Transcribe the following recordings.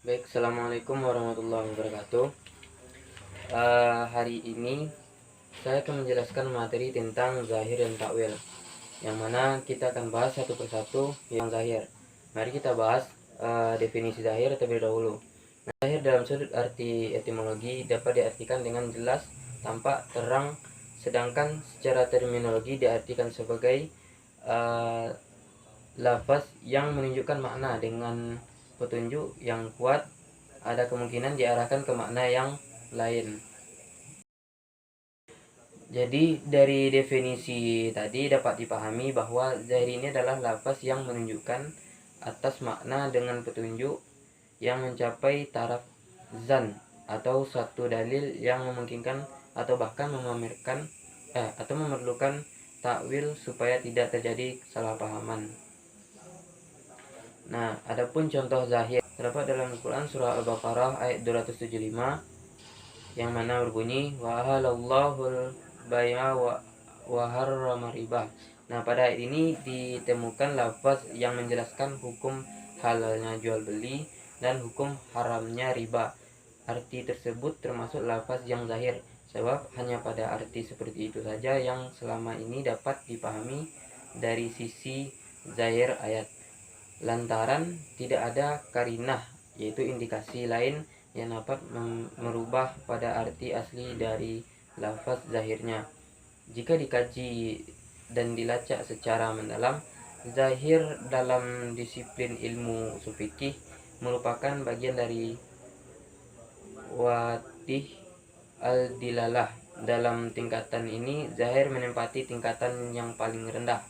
Baik, assalamualaikum warahmatullahi wabarakatuh. Hari ini saya akan menjelaskan materi tentang zahir dan takwil, yang mana kita akan bahas satu persatu yang zahir. Mari kita bahas definisi zahir terlebih dahulu. Nah, zahir dalam sudut arti etimologi dapat diartikan dengan jelas, tampak, terang, sedangkan secara terminologi diartikan sebagai uh, lafaz yang menunjukkan makna dengan petunjuk yang kuat, ada kemungkinan diarahkan ke makna yang lain. Jadi dari definisi tadi dapat dipahami bahwa zahir ini adalah lafaz yang menunjukkan atas makna dengan petunjuk yang mencapai taraf zan atau satu dalil yang memungkinkan atau bahkan memamerkan atau memerlukan takwil supaya tidak terjadi kesalahpahaman. Nah, adapun contoh zahir terdapat dalam Al-Quran surah Al-Baqarah ayat 275 yang mana berbunyi wa halallahu bai'a wa harrama riba. Nah, pada ayat ini ditemukan lafaz yang menjelaskan hukum halalnya jual beli dan hukum haramnya riba. Arti tersebut termasuk lafaz yang zahir, sebab hanya pada arti seperti itu saja yang selama ini dapat dipahami dari sisi zahir ayat, lantaran tidak ada karinah, yaitu indikasi lain yang dapat merubah pada arti asli dari lafaz zahirnya. Jika dikaji dan dilacak secara mendalam, zahir dalam disiplin ilmu ushul fikih merupakan bagian dari wadih al-dilalah. Dalam tingkatan ini, zahir menempati tingkatan yang paling rendah.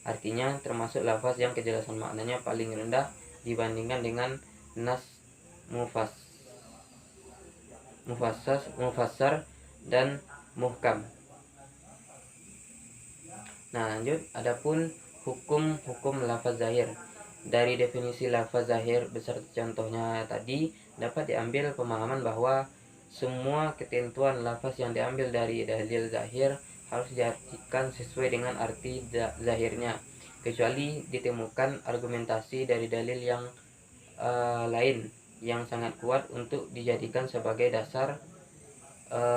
Artinya termasuk lafaz yang kejelasan maknanya paling rendah dibandingkan dengan nas mufassar dan muhkam. Nah, lanjut, adapun hukum lafaz zahir. Dari definisi lafaz zahir beserta contohnya tadi dapat diambil pemahaman bahwa semua ketentuan lafaz yang diambil dari dalil zahir harus diartikan sesuai dengan arti zahirnya, kecuali ditemukan argumentasi dari dalil yang lain yang sangat kuat untuk dijadikan sebagai dasar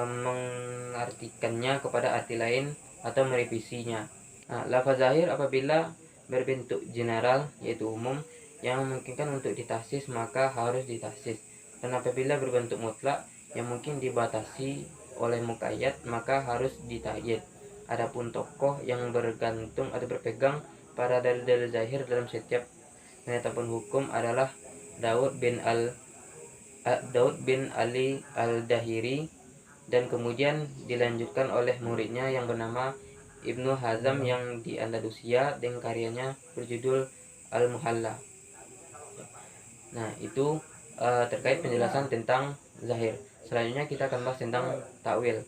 mengartikannya kepada arti lain atau merevisinya. Nah, lafaz zahir apabila berbentuk general yaitu umum yang memungkinkan untuk ditahsis maka harus ditahsis, dan apabila berbentuk mutlak yang mungkin dibatasi oleh muqayyad maka harus ditakyid. Adapun tokoh yang bergantung atau berpegang pada dalil-dalil zahir dalam setiap penetapan hukum adalah Daud bin Ali al-Dahiri, dan kemudian dilanjutkan oleh muridnya yang bernama Ibnu Hazm yang di Andalusia dengan karyanya berjudul Al-Muhalla. Nah, itu terkait penjelasan tentang zahir. Selanjutnya kita akan bahas tentang takwil.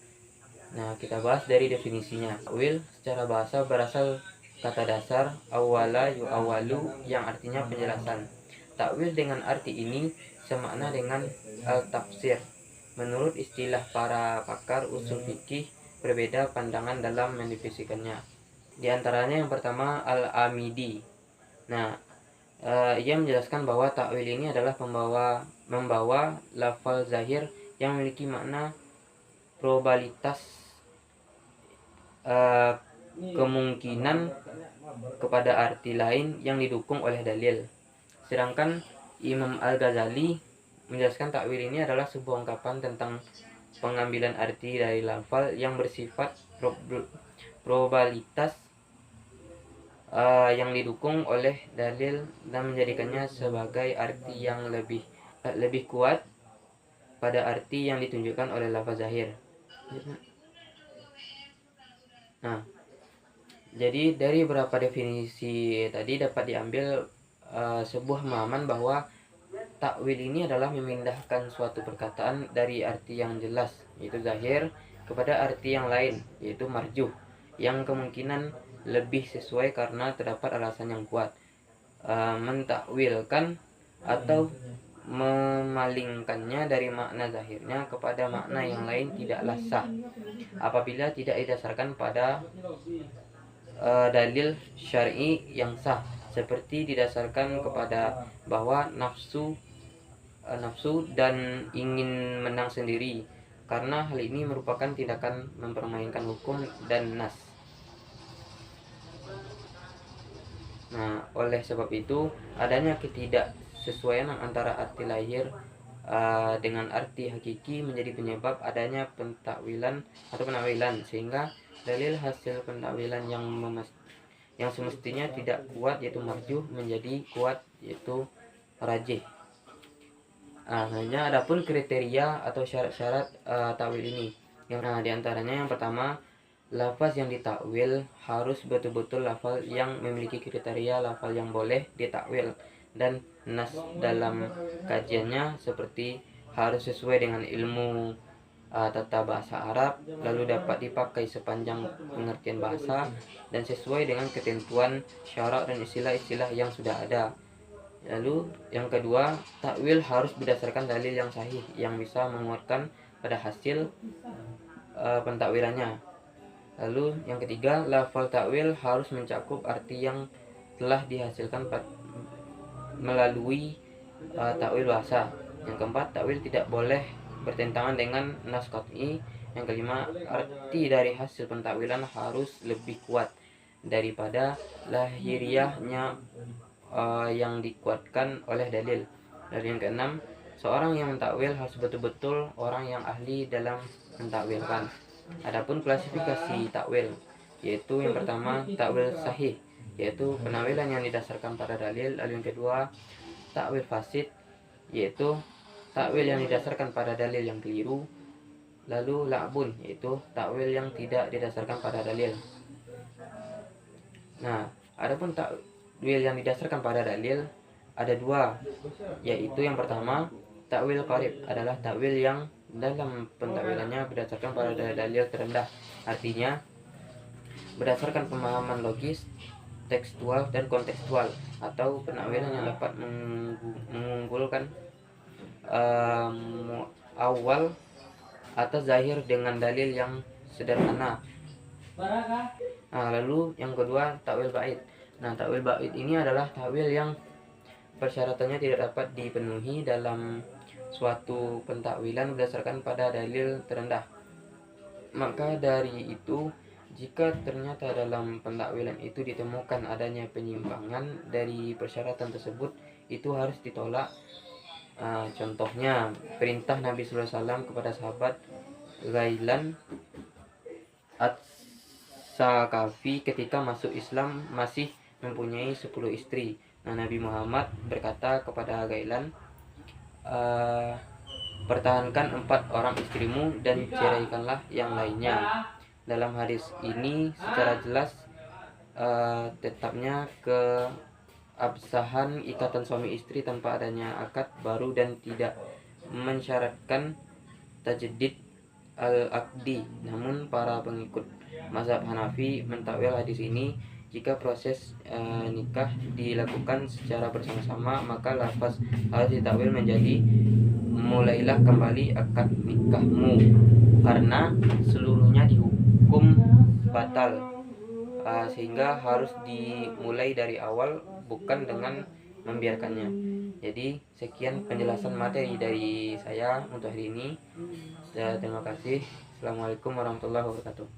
Nah, kita bahas dari definisinya. Takwil secara bahasa berasal kata dasar awala yu'awalu yang artinya penjelasan. Takwil dengan arti ini semakna dengan al-tafsir. Menurut istilah para pakar usul fikih, berbeda pandangan dalam mendefinisikannya. Di antaranya yang pertama Al-Amidi. Nah, ia menjelaskan bahwa takwil ini adalah membawa lafal zahir yang memiliki makna probabilitas kemungkinan kepada arti lain yang didukung oleh dalil. Sedangkan Imam Al-Ghazali menjelaskan takwil ini adalah sebuah ungkapan tentang pengambilan arti dari lafal yang bersifat probabilitas yang didukung oleh dalil dan menjadikannya sebagai arti yang lebih kuat pada arti yang ditunjukkan oleh lafaz zahir. Nah, jadi dari beberapa definisi tadi dapat diambil sebuah pemahaman bahwa takwil ini adalah memindahkan suatu perkataan dari arti yang jelas yaitu zahir kepada arti yang lain yaitu marjuh, yang kemungkinan lebih sesuai karena terdapat alasan yang kuat. Mentakwilkan atau memalingkannya dari makna zahirnya kepada makna yang lain tidaklah sah apabila tidak didasarkan pada dalil syar'i yang sah, seperti didasarkan kepada bahwa nafsu nafsu dan ingin menang sendiri, karena hal ini merupakan tindakan mempermainkan hukum dan nas. Nah, oleh sebab itu adanya ketidaksesuaian antara arti lahir dengan arti hakiki menjadi penyebab adanya pentakwilan atau penakwilan, sehingga dalil hasil pentakwilan yang semestinya tidak kuat yaitu marjuh menjadi kuat yaitu rajih. Hanya adapun kriteria atau syarat-syarat takwil ini. Yang diantaranya yang pertama, lafaz yang ditakwil harus betul-betul lafaz yang memiliki kriteria lafaz yang boleh ditakwil, dan nas dalam kajiannya seperti harus sesuai dengan ilmu tata bahasa Arab, lalu dapat dipakai sepanjang pengertian bahasa, dan sesuai dengan ketentuan syarak dan istilah-istilah yang sudah ada. Lalu yang kedua, takwil harus berdasarkan dalil yang sahih yang bisa menguatkan pada hasil pentakwilannya. Lalu yang ketiga, lafal takwil harus mencakup arti yang telah dihasilkan melalui takwil bahasa. Yang keempat, takwil tidak boleh bertentangan dengan nas qat'i. Yang kelima, arti dari hasil pentakwilan harus lebih kuat daripada lahiriahnya yang dikuatkan oleh dalil. Dan yang keenam, seorang yang mentakwil harus betul-betul orang yang ahli dalam mentakwilkan. Adapun klasifikasi takwil, yaitu yang pertama takwil sahih, yaitu penakwilan yang didasarkan pada dalil. Lalu yang kedua, takwil fasid, yaitu takwil yang didasarkan pada dalil yang keliru. Lalu la'bun, yaitu takwil yang tidak didasarkan pada dalil. Nah, adapun takwil yang didasarkan pada dalil ada dua, yaitu yang pertama, takwil qarib adalah takwil yang dalam pentakwilannya berdasarkan pada dalil terendah, artinya berdasarkan pemahaman logis, tekstual dan kontekstual, atau penakwilan yang dapat mengunggulkan awal atau zahir dengan dalil yang sederhana. Lalu yang kedua, takwil ba'id. Takwil ba'id ini adalah takwil yang persyaratannya tidak dapat dipenuhi dalam suatu pentakwilan berdasarkan pada dalil terendah. Maka dari itu, jika ternyata dalam pentakwilan itu ditemukan adanya penyimpangan dari persyaratan tersebut, itu harus ditolak. Contohnya perintah Nabi SAW kepada sahabat Ghailan As-Sakafi ketika masuk Islam masih mempunyai 10 istri. Nabi Muhammad berkata kepada Ghailan, pertahankan 4 orang istrimu dan ceraikanlah yang lainnya. Dalam hadis ini secara jelas tetapnya keabsahan ikatan suami istri tanpa adanya akad baru dan tidak mensyaratkan tajdid al-aqdi. Namun para pengikut mazhab Hanafi mentakwil hadis ini, jika proses nikah dilakukan secara bersama-sama, maka lafaz harus ditakwil menjadi mulailah kembali akad nikahmu, karena seluruhnya dihukum batal, sehingga harus dimulai dari awal, bukan dengan membiarkannya. Jadi sekian penjelasan materi dari saya untuk hari ini. Terima kasih. Assalamualaikum warahmatullahi wabarakatuh.